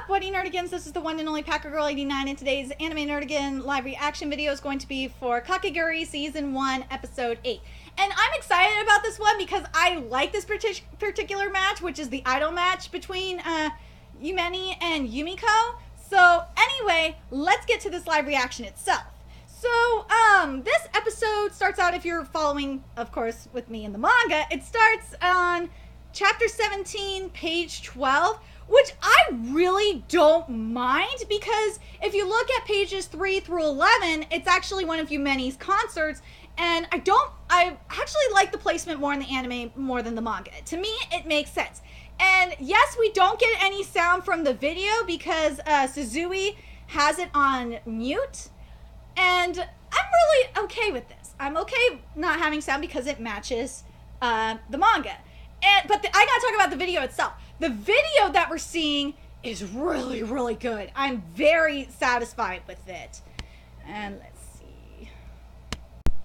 What nerdigans? This is the one and only Packer Girl 89, and today's anime nerdigan live reaction video is going to be for Kakegurui Season 1, Episode 8. And I'm excited about this one because I like this particular match, which is the idol match between Yumemi and Yumiko. So anyway, let's get to this live reaction itself. So, this episode starts out, if you're following, of course, with me in the manga, it starts on Chapter 17, page 12, which I really don't mind, because if you look at pages 3 through 11, it's actually one of Yumemi's concerts, and I actually like the placement more in the anime more than the manga. To me, it makes sense. And yes, we don't get any sound from the video because Suzui has it on mute, and I'm really okay with this. I'm okay not having sound because it matches the manga. But I gotta talk about the video itself. The video that we're seeing is really, really good. I'm very satisfied with it. And let's see.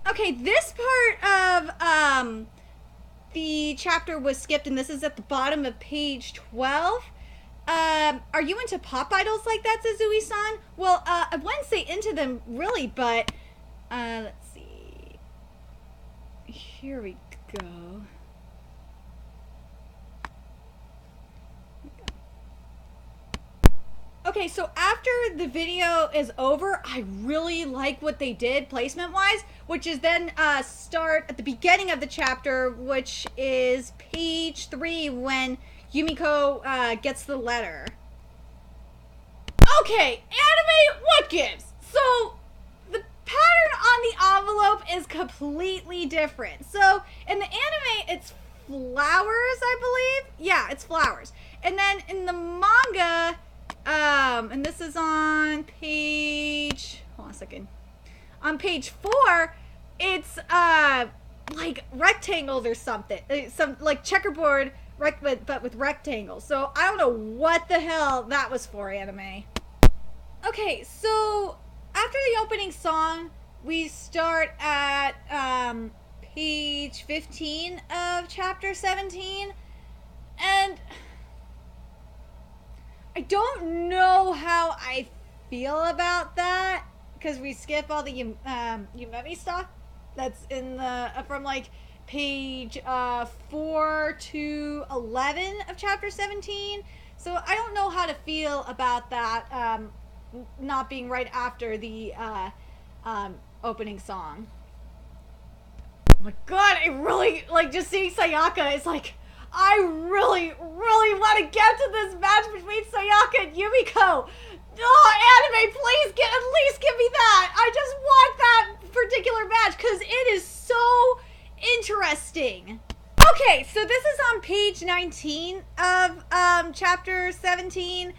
Okay, this part of the chapter was skipped, and this is at the bottom of page 12. Are you into pop idols like that, Suzui-san? Well, I wouldn't say into them really, but let's see. Here we go. Okay, so after the video is over, I really like what they did placement-wise, which is then start at the beginning of the chapter, which is page 3 when Yumiko gets the letter. Okay, anime, what gives? So, the pattern on the envelope is completely different. So, in the anime, it's flowers, I believe? Yeah, it's flowers. And then in the manga, and this is on page, hold on a second. On page 4, it's, like rectangles or something. Some, like checkerboard, but with rectangles. So I don't know what the hell that was for, anime. Okay, so after the opening song, we start at, page 15 of chapter 17. And I don't know how I feel about that, because we skip all the Yumemi stuff that's in the from like page 4 to 11 of chapter 17. So I don't know how to feel about that not being right after the opening song. Oh my god, I really like just seeing Sayaka. It's like, I really, really want to get to this match between Sayaka and Yumiko. Oh, anime, please at least give me that. I just want that particular match because it is so interesting. Okay, so this is on page 19 of chapter 17.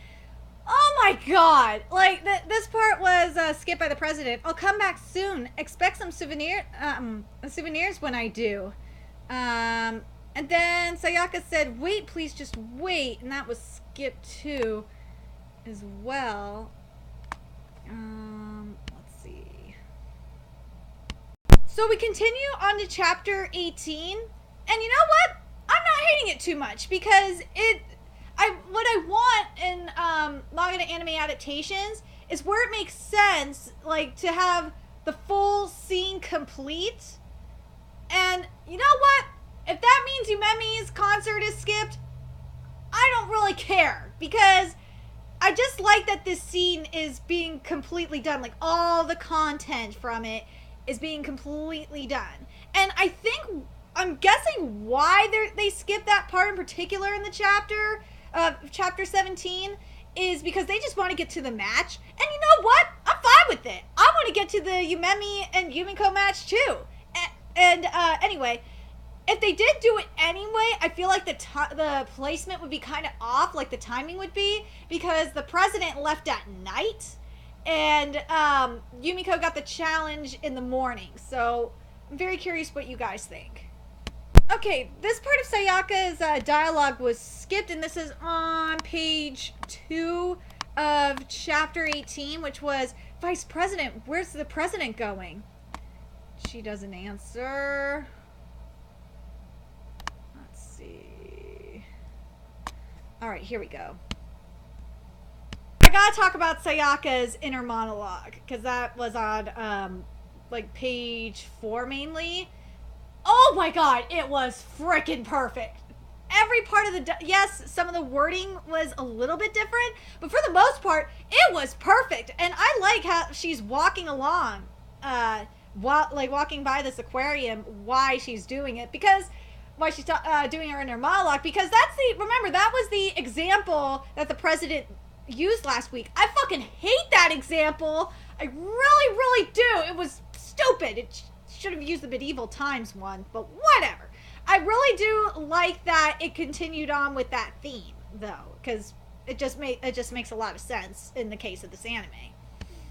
Oh my god. Like, this part was skipped by the president. I'll come back soon. Expect some souvenirs when I do. And then Sayaka said, wait, please just wait. And that was skipped too as well. Let's see. So we continue on to chapter 18. And you know what? I'm not hating it too much because what I want in manga to anime adaptations is where it makes sense, like to have the full scene complete. And you know what? If that means Yumemi's concert is skipped, I don't really care, because I just like that this scene is being completely done. Like, all the content from it is being completely done. And I'm guessing why they skipped that part in particular in the chapter, chapter 17, is because they just want to get to the match. And you know what? I'm fine with it. I want to get to the Yumemi and Yumiko match too. And anyway, if they did do it anyway, I feel like the placement would be kind of off, like the timing would be, because the president left at night, and Yumiko got the challenge in the morning. So I'm very curious what you guys think. Okay, this part of Sayaka's dialogue was skipped, and this is on page 2 of chapter 18, which was, Vice President, where's the president going? She doesn't answer. Let's see. All right, here we go. gotta talk about Sayaka's inner monologue, because that was on, like, page 4 mainly. Oh my god, it was freaking perfect. Every part of the... Yes, some of the wording was a little bit different, but for the most part, it was perfect. And I like how she's walking along, walking by this aquarium, why she's doing it, because... Why she's doing her inner monologue, because that's the... Remember, that was the example that the president used last week. I fucking hate that example. I really, really do. It was stupid. It should have used the medieval times one, but whatever. I really do like that it continued on with that theme, though, because it just makes a lot of sense in the case of this anime.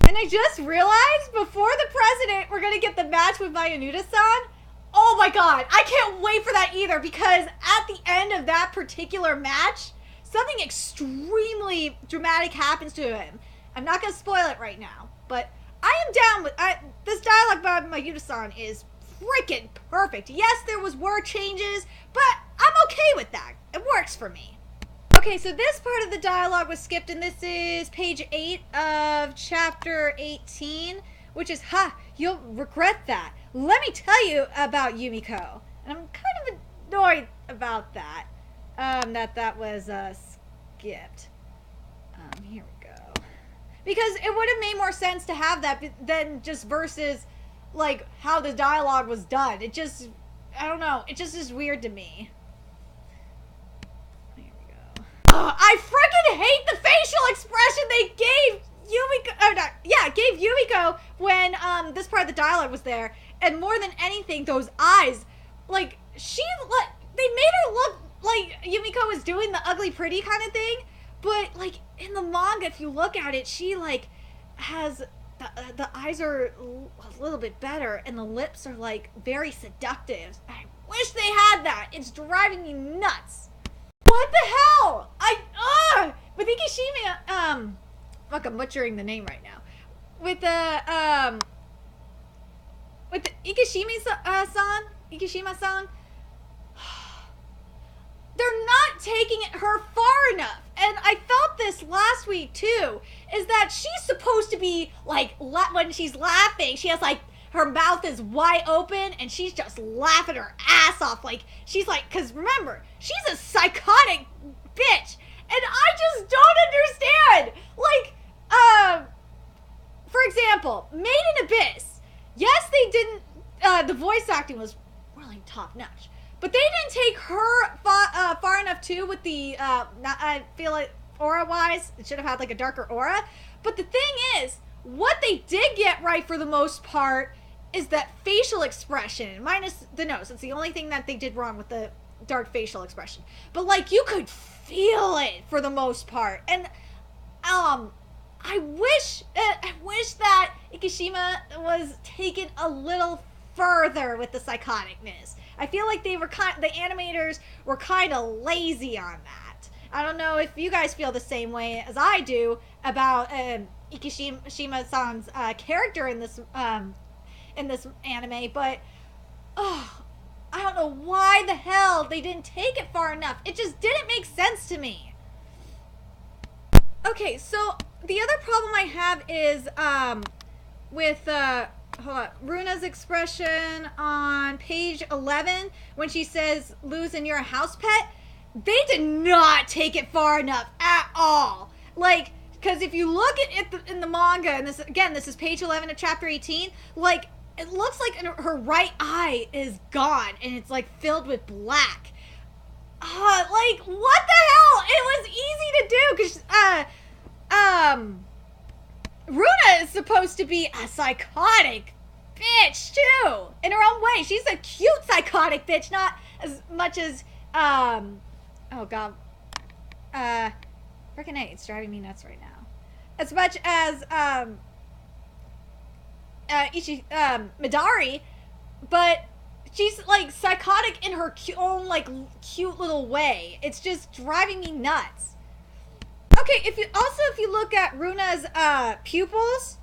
And I just realized before the president, we're gonna get the match with Mayonnaise-san. Oh my god, I can't wait for that either, because at the end of that particular match, something extremely dramatic happens to him. I'm not going to spoil it right now, but I am down with... this dialogue by Mayuri-san is freaking perfect. Yes, there was word changes, but I'm okay with that. It works for me. Okay, so this part of the dialogue was skipped, and this is page 8 of chapter 18, which is, you'll regret that. Let me tell you about Yumiko. And I'm kind of annoyed about that. That was skipped. Here we go. Because it would have made more sense to have that than just versus, like, how the dialogue was done. It just, I don't know. It just is weird to me. Here we go. I freaking hate the facial expression they gave Yumiko, gave Yumiko when this part of the dialogue was there. And more than anything, those eyes, like, they made her look like Yumiko was doing the ugly pretty kind of thing. But, like, in the manga, if you look at it, she, like, has, the eyes are a little bit better. And the lips are, like, very seductive. I wish they had that. It's driving me nuts. What the hell? With Ikishima, fuck, I'm butchering the name right now. With the Ikishima-san, they're not taking her far enough. And I felt this last week too, is that she's supposed to be like, when she's laughing, she has like, her mouth is wide open and she's just laughing her ass off. Like, she's like, because remember, she's a psychotic bitch. And I just don't understand. Like, for example, Made in Abyss. Yes, they didn't, the voice acting was really top notch. But they didn't take her far enough too with the, I feel like aura-wise, it should have had like a darker aura. But the thing is, what they did get right for the most part is that facial expression, minus the nose. It's the only thing that they did wrong with the dark facial expression. But like, you could feel it for the most part. And, I wish that Ikishima was taken a little further with the psychoticness. I feel like the animators were kind of lazy on that. I don't know if you guys feel the same way as I do about Ikishima-san's character in this anime, but I don't know why the hell they didn't take it far enough. It just didn't make sense to me. Okay, so the other problem I have is with Runa's expression on page 11 when she says, "Losing you're a house pet." They did not take it far enough at all. Like, because if you look at it in the manga, and this is page 11 of chapter 18, like, it looks like her right eye is gone and it's like filled with black. Like, what the hell? It was easy to do because Runa is supposed to be a psychotic bitch too, in her own way. She's a cute psychotic bitch, not as much as oh god, freaking A, it's driving me nuts right now. As much as Midari, but she's like psychotic in her own like cute little way. It's just driving me nuts. Okay, if you look at Runa's pupils,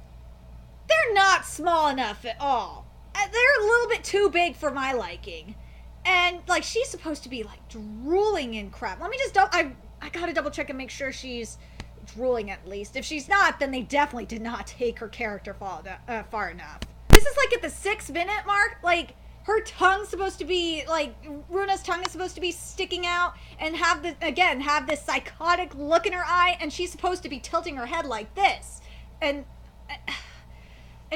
they're not small enough at all. They're a little bit too big for my liking. And like, she's supposed to be like drooling and crap. Let me just I gotta double check and make sure she's drooling at least. If she's not, then they definitely did not take her character far enough. This is like at the 6-minute mark. Like, her tongue's supposed to be, like, Runa's tongue is supposed to be sticking out and have this psychotic look in her eye, and she's supposed to be tilting her head like this. And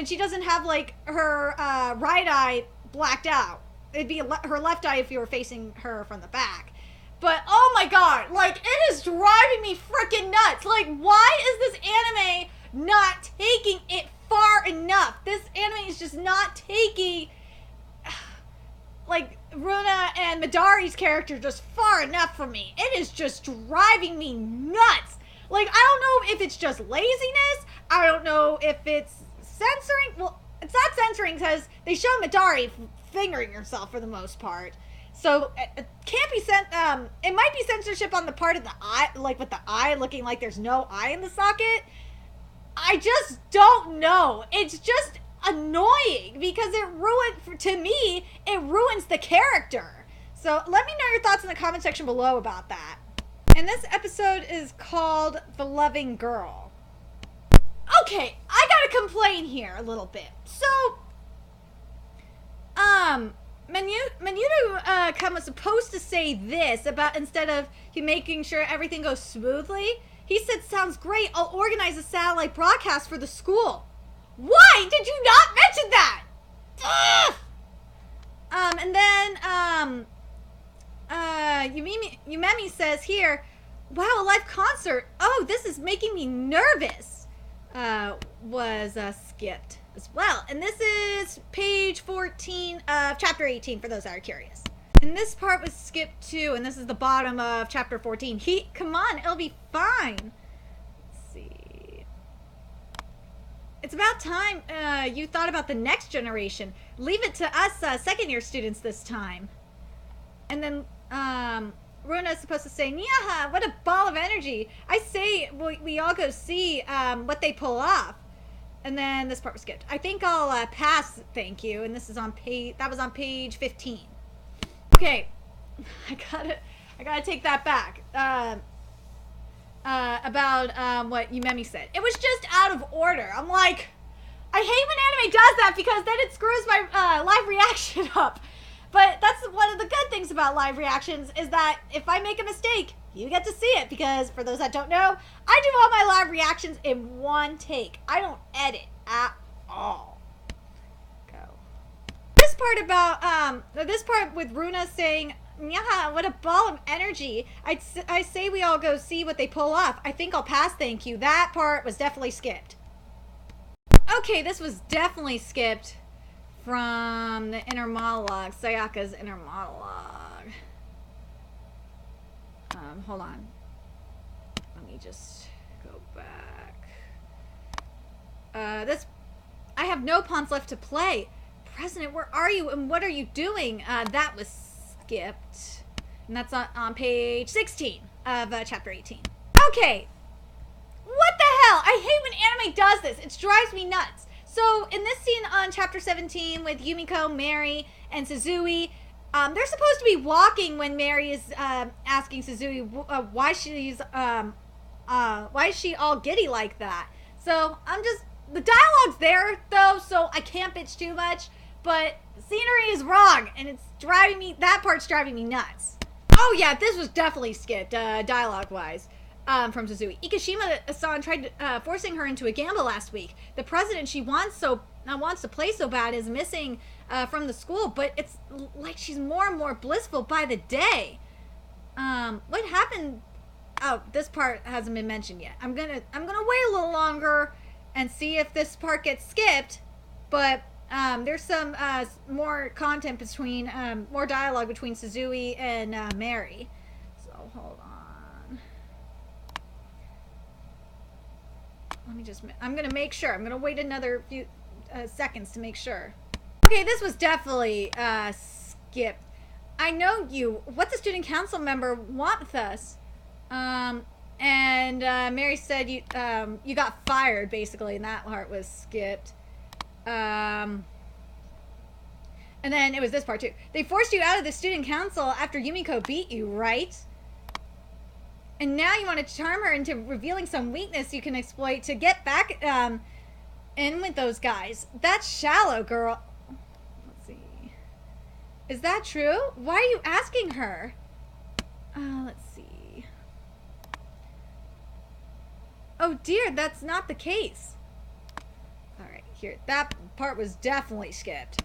she doesn't have, like, her right eye blacked out. It'd be her left eye if you were facing her from the back. But, oh my god, like, it is driving me freaking nuts. Like, why is this anime not taking it far enough? This anime is just not taking, like, Runa and Midori's character just far enough for me. It is just driving me nuts. Like, I don't know if it's just laziness. I don't know if it's censoring. Well, it's not censoring because they show Midori fingering herself for the most part. So it can't be it might be censorship on the part of the eye, like with the eye looking like there's no eye in the socket. I just don't know. It's just annoying because to me, it ruins the character. So let me know your thoughts in the comment section below about that. And this episode is called The Loving Girl. Okay, I gotta complain here a little bit. So, Menudo was supposed to say this about instead of making sure everything goes smoothly. He said, "Sounds great. I'll organize a satellite broadcast for the school." Why did you not mention that? Ugh! And then Yumemi says here, "Wow, a live concert. Oh, this is making me nervous." Was skipped as well. And this is page 14 of chapter 18 for those that are curious. And this part was skipped too, and this is the bottom of chapter 14. Come on, it'll be fine. Let's see. It's about time you thought about the next generation. Leave it to us second-year students this time. And then Runa is supposed to say, "Nyaha, what a ball of energy. I say we all go see what they pull off." And then this part was skipped. I think I'll pass, thank you. And this is on that was on page 15. Okay, I gotta take that back. About what Yumemi said. It was just out of order. I'm like, I hate when anime does that because then it screws my live reaction up. But that's one of the good things about live reactions is that if I make a mistake, you get to see it. Because for those that don't know, I do all my live reactions in one take. I don't edit at all. Go. This part about, this part with Runa saying, "Yeah, what a ball of energy. I say we all go see what they pull off. I think I'll pass, thank you." That part was definitely skipped. Okay, this was definitely skipped from the inner monologue, Sayaka's inner monologue. Hold on. Let me just go back. I have no pawns left to play. President, where are you and what are you doing? That was skipped. And that's on page 16 of chapter 18. Okay. What the hell? I hate when anime does this. It drives me nuts. So in this scene on chapter 17 with Yumiko, Mary, and Suzui, they're supposed to be walking when Mary is asking Suzui why is she all giddy like that. So the dialogue's there though, so I can't bitch too much. But scenery is wrong, and that part's driving me nuts. Oh yeah, this was definitely skipped dialogue-wise. From Suzui. Ikishima-san tried forcing her into a gamble last week. The president she wants to play so bad is missing from the school, but it's like she's more and more blissful by the day. What happened? Oh, this part hasn't been mentioned yet. I'm gonna wait a little longer and see if this part gets skipped. But there's some more content between more dialogue between Suzui and Mary. So hold on. I'm gonna make sure. I'm gonna wait another few seconds to make sure. Okay, this was definitely skipped. I know you. What's a student council member want with us? And Mary said you got fired basically, and that part was skipped. And then it was this part too. They forced you out of the student council after Yumiko beat you, right? And now you want to charm her into revealing some weakness you can exploit to get back in with those guys. That's shallow, girl. Let's see. Is that true? Why are you asking her? Let's see. Oh dear, that's not the case. Alright, here. That part was definitely skipped.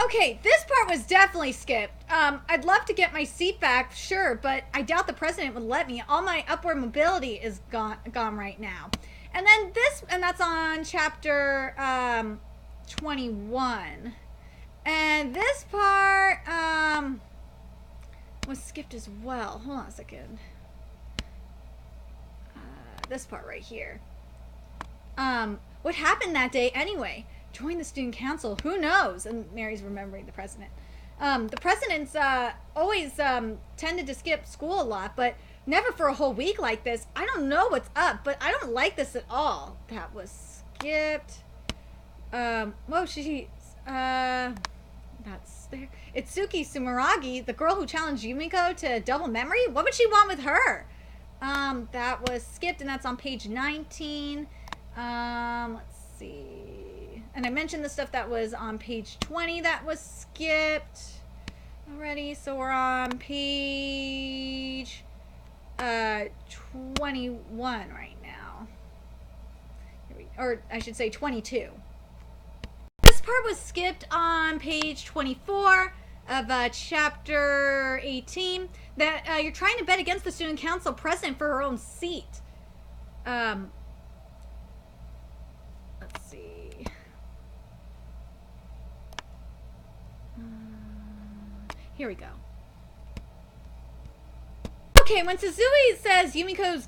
Okay, this part was definitely skipped. I'd love to get my seat back, sure, but I doubt the president would let me. All my upward mobility is gone right now. And then this, and that's on chapter 21. And this part was skipped as well. Hold on a second. This part right here. What happened that day anyway? Join the student council. Who knows? And Mary's remembering the president. The presidents always tended to skip school a lot, but never for a whole week like this. I don't know what's up, but I don't like this at all. That was skipped. Whoa, that's there. Itsuki Sumeragi, the girl who challenged Yumiko to double memory. What would she want with her? That was skipped, and that's on page 19. Let's see. And I mentioned the stuff that was on page 20 that was skipped already. So we're on page 21 right now. Or I should say 22. This part was skipped on page 24 of chapter 18. That you're trying to bet against the student council president for her own seat. Let's see. Here we go. Okay, when Suzui says Yumiko's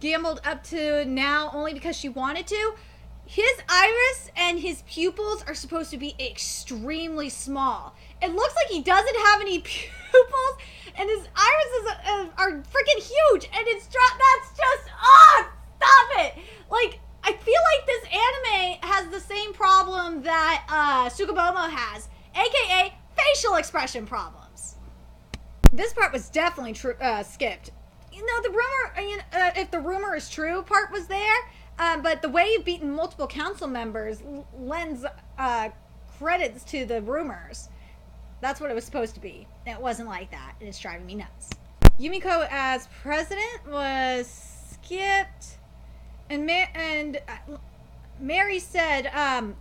gambled up to now only because she wanted to, his iris and his pupils are supposed to be extremely small. It looks like he doesn't have any pupils, and his irises are freaking huge, and it's that's just, stop it! Like, I feel like this anime has the same problem that Tsukubomo has, aka facial expression problems. This part was definitely skipped. You know, the rumor, if the rumor is true part was there, but the way you've beaten multiple council members lends credits to the rumors. That's what it was supposed to be. It wasn't like that, and it's driving me nuts. Yumiko as president was skipped, and Mary said, I don't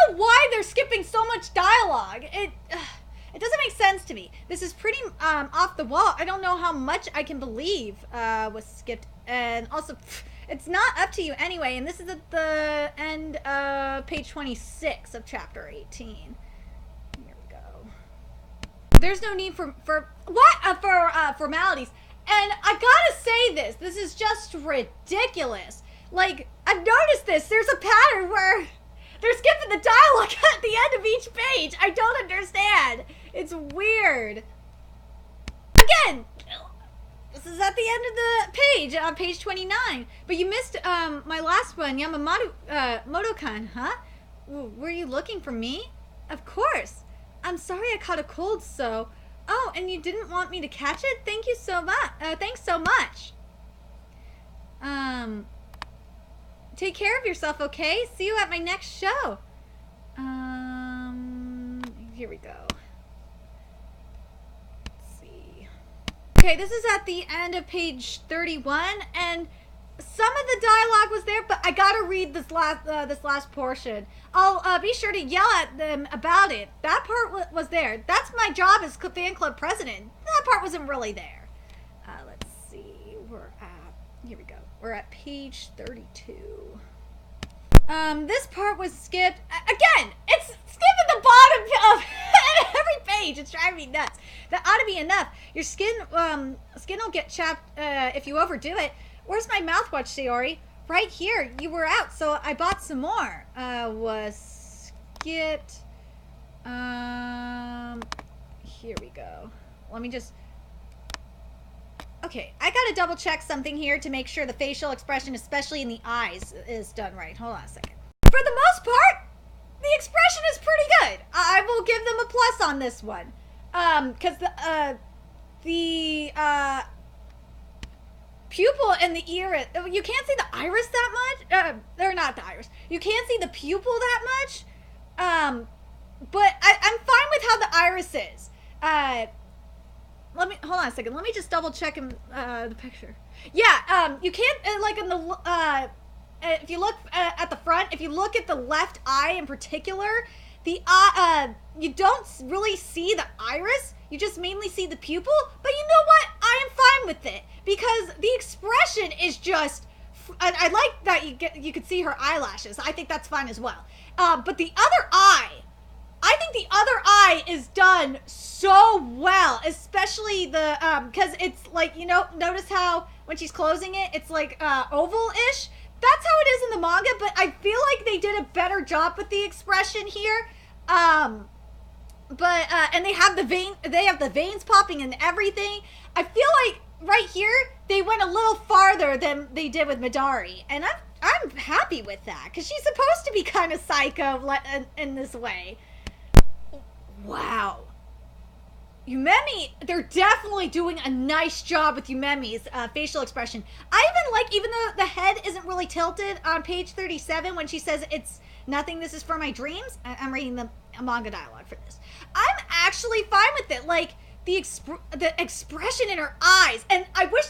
know why they're skipping so much dialogue. It doesn't make sense to me. This is pretty off the wall. I don't know how much I can believe was skipped. And also, it's not up to you anyway. And this is at the end of page 26 of chapter 18. Here we go. There's no need for formalities. And I gotta say this. This is just ridiculous. Like, I've noticed this. There's a pattern where they're skipping the dialogue at the end of each page. I don't understand. It's weird. Again, this is at the end of the page, on page 29. But you missed my last one, Moto-kan, huh? Were you looking for me? Of course. I'm sorry I caught a cold, so... Oh, and you didn't want me to catch it? Thank you so much. Thanks so much. Take care of yourself, okay? See you at my next show. Here we go. Let's see. Okay, this is at the end of page 31, and some of the dialogue was there, but I gotta read this last portion. I'll be sure to yell at them about it. That part was there. That's my job as fan club president. That part wasn't really there. Let's see. Here we go. We're at page 32. This part was skipped. Again, it's skipped at the bottom of every page. It's driving me nuts. That ought to be enough. Your skin will get chapped if you overdo it. Where's my mouthwash, Sayori? Right here. You were out, so I bought some more. Was skipped. Here we go. Let me just... Okay, I gotta double check something here to make sure the facial expression, especially in the eyes, is done right. Hold on a second. For the most part, the expression is pretty good. I will give them a plus on this one. Because pupil and the ear, you can't see the iris that much. They're not the iris. You can't see the pupil that much. But I'm fine with how the iris is. Hold on a second. Let me just double check the picture. Yeah, you can't, like in the, if you look at the front, if you look at the left eye in particular, the you don't really see the iris. You just mainly see the pupil. But you know what? I am fine with it because the expression is just. I like that you could see her eyelashes. I think that's fine as well. But the other eye. I think the other eye is done so well, especially the, because it's like, notice how when she's closing it, it's like oval-ish. That's how it is in the manga, but I feel like they did a better job with the expression here. And they have the veins popping and everything. I feel like right here, they went a little farther than they did with Midori, and I'm happy with that, because she's supposed to be kind of psycho in this way. Wow. Yumemi, they're definitely doing a nice job with Yumemi's facial expression. I even though the head isn't really tilted on page 37 when she says it's nothing, this is for my dreams. I'm reading the manga dialogue for this. I'm actually fine with it. Like, the expression in her eyes. And I wish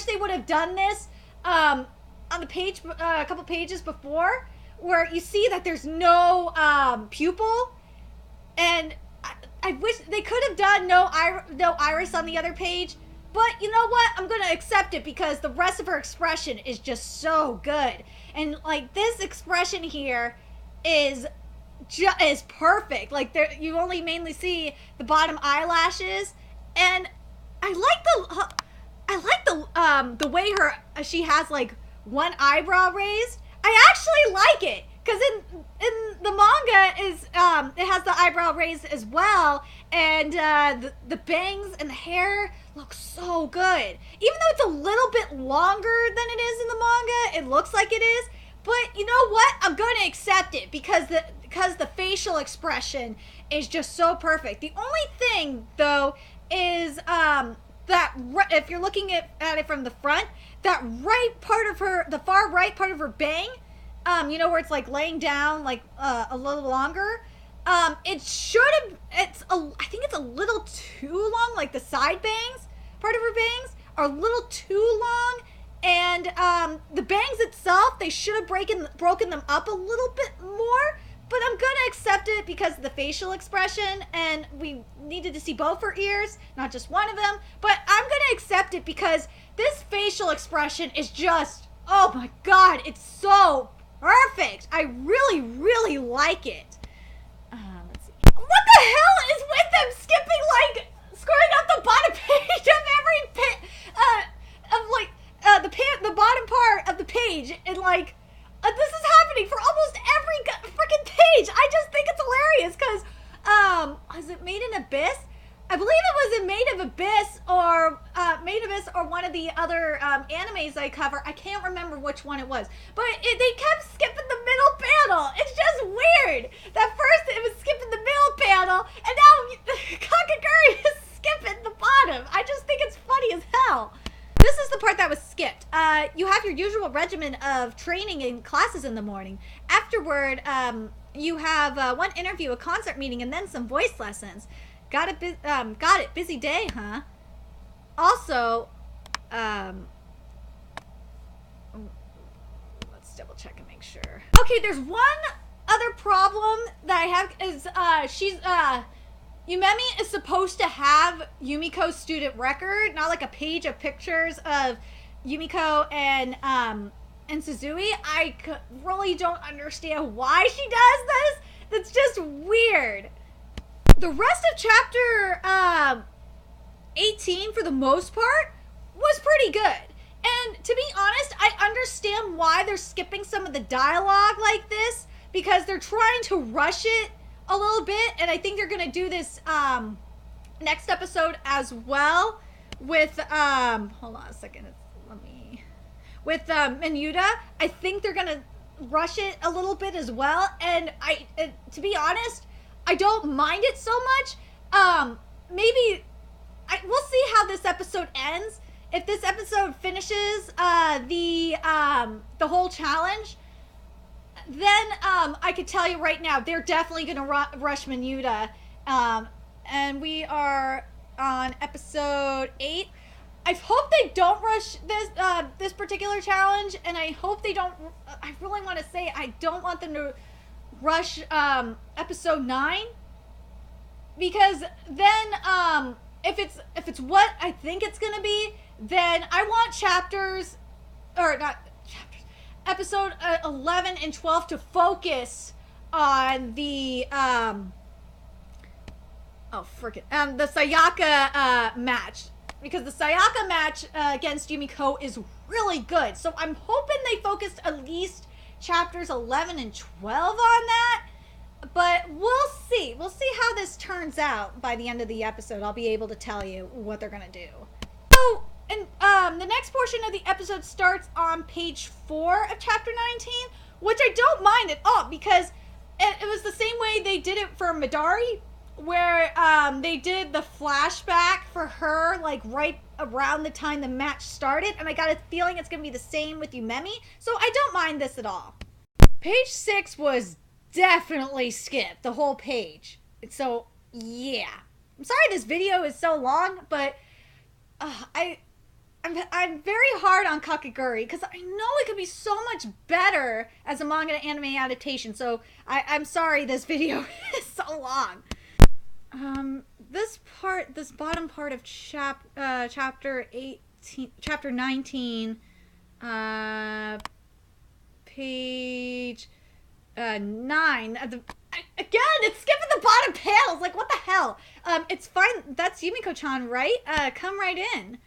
they would have done this on the page, a couple pages before, where you see that there's no pupil. And I wish they could have done no iris on the other page, but you know what? I'm gonna accept it because the rest of her expression is just so good. And like this expression here is perfect. Like you only mainly see the bottom eyelashes, and I like the way she has like one eyebrow raised. I actually like it. Because in the manga it has the eyebrow raised as well, and the bangs and the hair look so good. Even though it's a little bit longer than it is in the manga, it looks like it is. But you know what? I'm going to accept it because the facial expression is just so perfect. The only thing though is that if you're looking at it from the front, that the far right part of her bang. Where it's like laying down like a little longer. I think it's a little too long. Like the side bangs, part of her bangs are a little too long, and the bangs itself, they should have broken them up a little bit more. But I'm gonna accept it because of the facial expression, and we needed to see both her ears, not just one of them. But I'm gonna accept it because this facial expression is just, oh my god, it's so perfect. I really, really like it. Let's see. What the hell is with them skipping, like, scrolling up the bottom page of every the bottom part of the page, and like, this is happening for almost every freaking page. I just think it's hilarious because, is it Made in Abyss? I believe it was in Made of Abyss or one of the other animes I cover. I can't remember which one it was. But they kept skipping the middle panel. It's just weird. That first it was skipping the middle panel, and now Kakegurui is skipping the bottom. I just think it's funny as hell. This is the part that was skipped. You have your usual regimen of training and classes in the morning. Afterward, you have one interview, a concert meeting, and then some voice lessons. Got it. Busy day, huh? Also, let's double check and make sure. Okay, there's one other problem that I have is Yumemi is supposed to have Yumiko's student record, not like a page of pictures of Yumiko and Suzui. I really don't understand why she does this. That's just weird. The rest of chapter 18, for the most part, was pretty good. And to be honest, I understand why they're skipping some of the dialogue like this, because they're trying to rush it a little bit, and I think they're going to do this next episode as well with, hold on a second, with Menuda. I think they're going to rush it a little bit as well, and to be honest, I don't mind it so much. We'll see how this episode ends. if this episode finishes the whole challenge, then I could tell you right now they're definitely gonna rush Minuta, and we are on episode 8. I hope they don't rush this particular challenge, and I hope they don't. I really want to say I don't want them to rush episode 9, because then if it's what I think it's gonna be, then I want episode 11 and 12 to focus on the the Sayaka match, because the Sayaka match against Yumiko is really good. So I'm hoping they focused at least chapters 11 and 12 on that. But we'll see. We'll see how this turns out by the end of the episode. I'll be able to tell you what they're going to do. So, and the next portion of the episode starts on page 4 of chapter 19, which I don't mind at all, because it was the same way they did it for Midori, where they did the flashback for her like right around the time the match started, and I got a feeling it's gonna be the same with Yumemi, so I don't mind this at all. Page 6 was definitely skipped, the whole page. So yeah, I'm sorry this video is so long, but I'm very hard on Kakegurui because I know it could be so much better as a manga to anime adaptation. So I'm sorry this video is so long. This bottom part of chapter 19, page 9. Again, it's skipping the bottom panels. Like, what the hell? It's fine. That's Yumiko-chan, right? Come right in.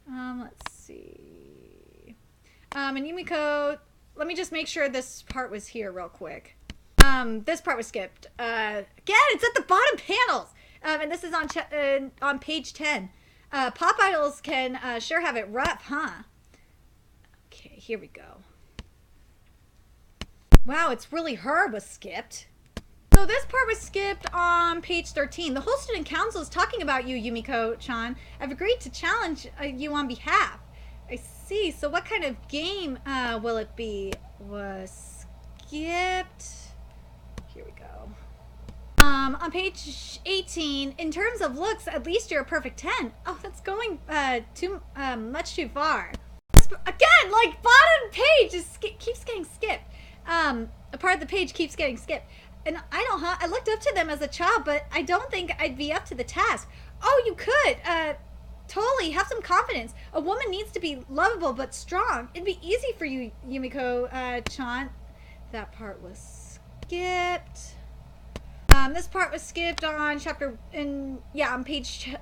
Let's see. And Yumiko, let me just make sure this part was here real quick. This part was skipped. Again, it's at the bottom panels. And this is on page 10. Pop idols can sure have it rough, huh? Okay, here we go. Wow, it's really her was skipped. So this part was skipped on page 13. The whole student council is talking about you, Yumiko-chan. I've agreed to challenge you on behalf. I see. So what kind of game will it be? Was skipped. Here we go. On page 18, in terms of looks, at least you're a perfect 10. Oh, that's going much too far. Again, like, bottom page keeps getting skipped. A part of the page keeps getting skipped. And I looked up to them as a child, but I don't think I'd be up to the task. Oh, you could. Totally, have some confidence. A woman needs to be lovable but strong. It'd be easy for you, Yumiko-chan. That part was skipped. This part was skipped on on page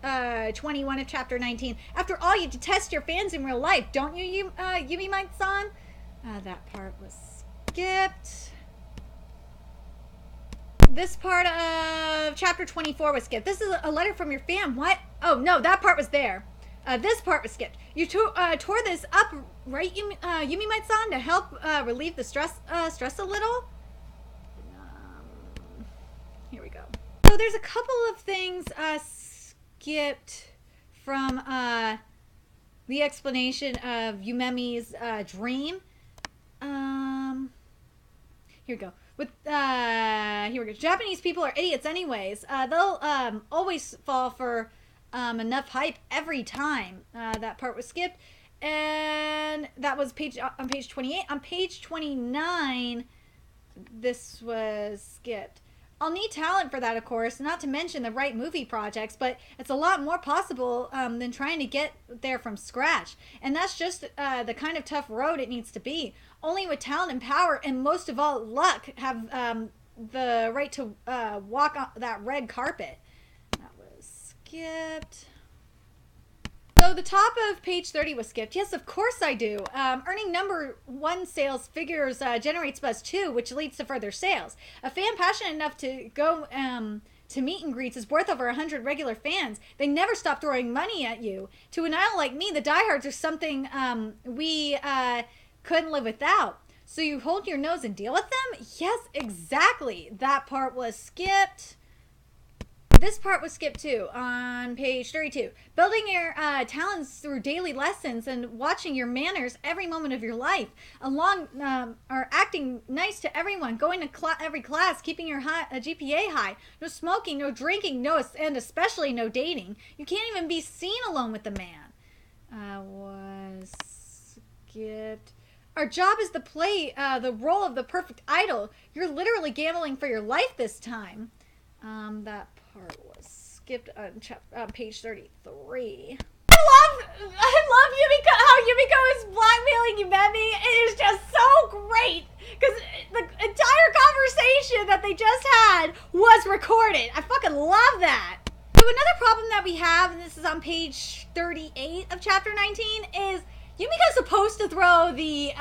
21 of chapter 19. After all, you detest your fans in real life, don't you, Yumi-san? That part was skipped. This part of chapter 24 was skipped. This is a letter from your fan. What? Oh, no, that part was there. This part was skipped. You tore this up, right, Yumi-san, to help relieve the stress a little? Here we go. So there's a couple of things skipped from the explanation of Yumemi's dream. Here we go. Here we go. Japanese people are idiots anyways. They'll always fall for enough hype every time. That part was skipped. And that was on page 28. On page 29, this was skipped. I'll need talent for that, of course, not to mention the right movie projects, but it's a lot more possible than trying to get there from scratch. And that's just the kind of tough road it needs to be. Only with talent and power, and most of all, luck, have the right to walk on that red carpet. That was skipped. So the top of page 30 was skipped. Yes, of course I do. Earning number 1 sales figures generates buzz too, which leads to further sales. A fan passionate enough to go to meet and greets is worth over 100 regular fans. They never stop throwing money at you. To an idol like me, the diehards are something we couldn't live without. So you hold your nose and deal with them? Yes, exactly. That part was skipped. This part was skipped too on page 32. Building your talents through daily lessons and watching your manners every moment of your life. Along or acting nice to everyone, going to every class, keeping your GPA high. No smoking, no drinking, and especially no dating. You can't even be seen alone with the man. Was skipped. Our job is to play the role of the perfect idol. You're literally gambling for your life this time. That part was skipped on page 33. I love Yumiko, how Yumiko is blackmailing Yumemi. It is just so great because the entire conversation that they just had was recorded. I fucking love that. So another problem that we have, and this is on page 38 of chapter 19, is Yumiko's supposed to throw the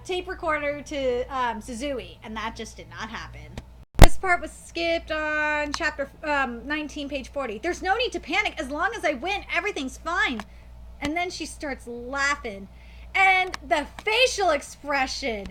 tape recorder to Suzui, and that just did not happen. This part was skipped on chapter 19, page 40. There's no need to panic. As long as I win, everything's fine. And then she starts laughing. And the facial expression.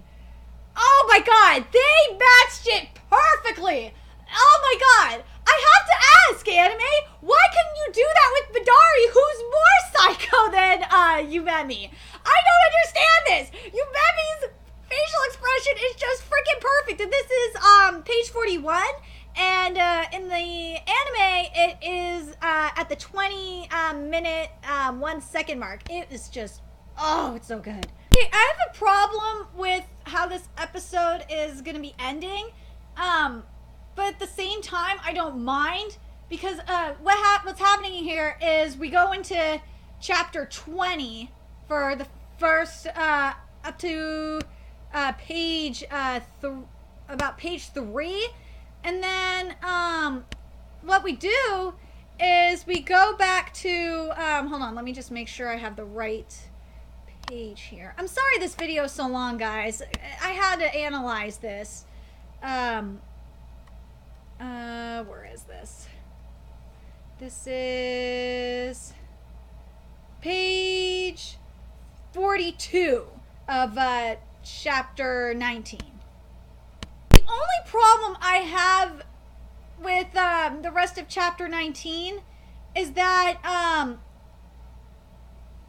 Oh my god, they matched it perfectly. Oh my god. I have to ask, anime, why couldn't you do that with Midari, who's more psycho than Yumemi? I don't understand this. Yumemi's facial expression is just freaking perfect. And this is page 41. And in the anime, it is at the 20 minute 1 second mark. It is just, oh, it's so good. Okay, I have a problem with how this episode is going to be ending. But at the same time, I don't mind. Because what's happening here is we go into chapter 20 for the first up to page about page 3, and then what we do is we go back to hold on, let me just make sure I have the right page here. I'm sorry this video is so long, guys. I had to analyze this. Where is this? This is page 42 of chapter 19. The only problem I have with the rest of chapter 19 is that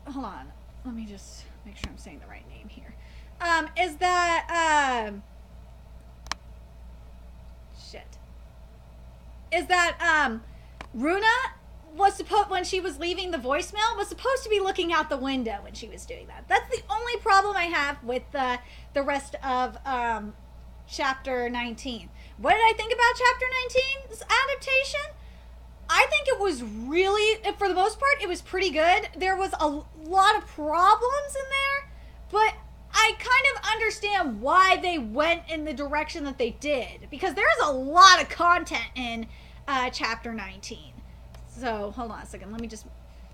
hold on, let me just make sure I'm saying the right name here. Is that Runa was supposed, when she was leaving the voicemail, was supposed to be looking out the window when she was doing that. That's the only problem I have with the rest of chapter 19. What did I think about chapter 19's adaptation? I think it was really, for the most part, it was pretty good. There was a lot of problems in there, but I kind of understand why they went in the direction that they did, because there's a lot of content in chapter 19. So, hold on a second. Let me just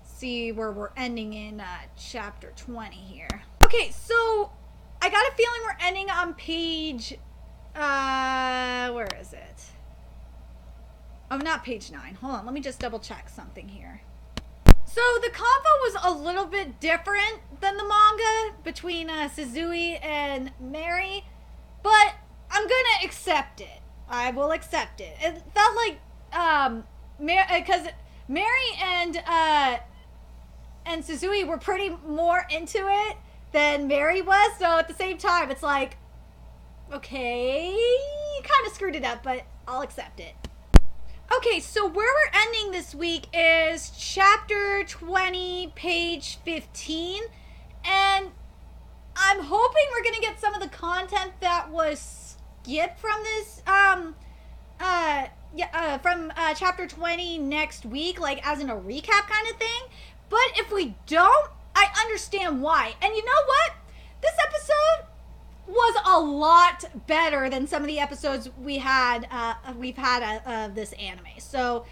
see where we're ending in chapter 20 here. Okay, so I got a feeling we're ending on page... where is it? Oh, not page 9. Hold on, let me just double check something here. So, the convo was a little bit different than the manga between Suzui and Mary, but I'm gonna accept it. I will accept it. It felt like, because Mary and Suzui were pretty more into it than Mary was, so at the same time, it's like, okay, you kind of screwed it up, but I'll accept it. Okay, so where we're ending this week is chapter 20, page 15, and I'm hoping we're gonna get some of the content that was skipped from this, from chapter 20 next week, like as in a recap kind of thing. But if we don't, I understand why. And you know what? This episode was a lot better than some of the episodes we've had of this anime. So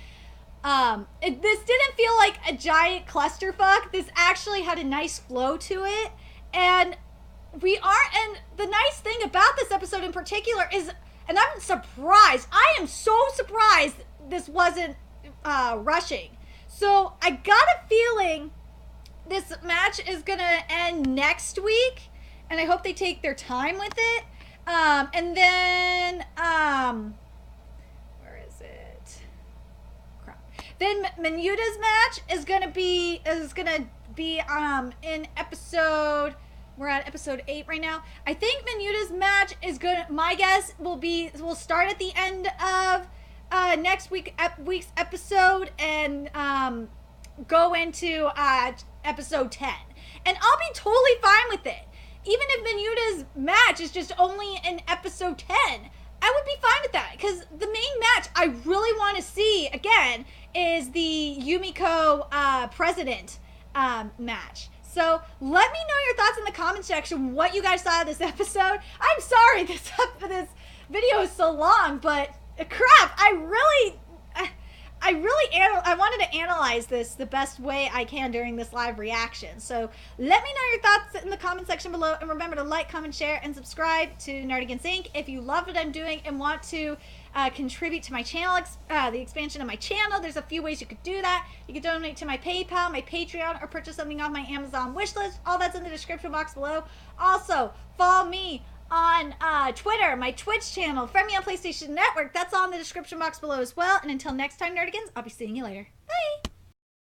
this didn't feel like a giant clusterfuck. This actually had a nice flow to it, and and the nice thing about this episode in particular is, and I'm surprised, I am so surprised this wasn't rushing. So I got a feeling this match is gonna end next week, and I hope they take their time with it. And then, where is it? Crap. Then Minuta's match is gonna be in episode. We're at episode 8 right now. I think Minuta's match is gonna. My guess will start at the end of next week's episode and go into episode 10, and I'll be totally fine with it. Even if Minuta's match is just only in episode 10, I would be fine with that, because the main match I really want to see again is the Yumiko president match. So let me know your thoughts in the comment section, what you guys thought of this episode. I'm sorry this video is so long, but crap, I wanted to analyze this the best way I can during this live reaction. So let me know your thoughts in the comment section below, and remember to like, comment, share, and subscribe to Nerdigans Inc. if you love what I'm doing and want to contribute to my channel, the expansion of my channel. There's a few ways you could do that. You could donate to my PayPal, my Patreon, or purchase something off my Amazon wishlist. All that's in the description box below. Also, follow me on Twitter, my Twitch channel, friend me on PlayStation Network. That's all in the description box below as well. And until next time, Nerdigans, I'll be seeing you later. Bye!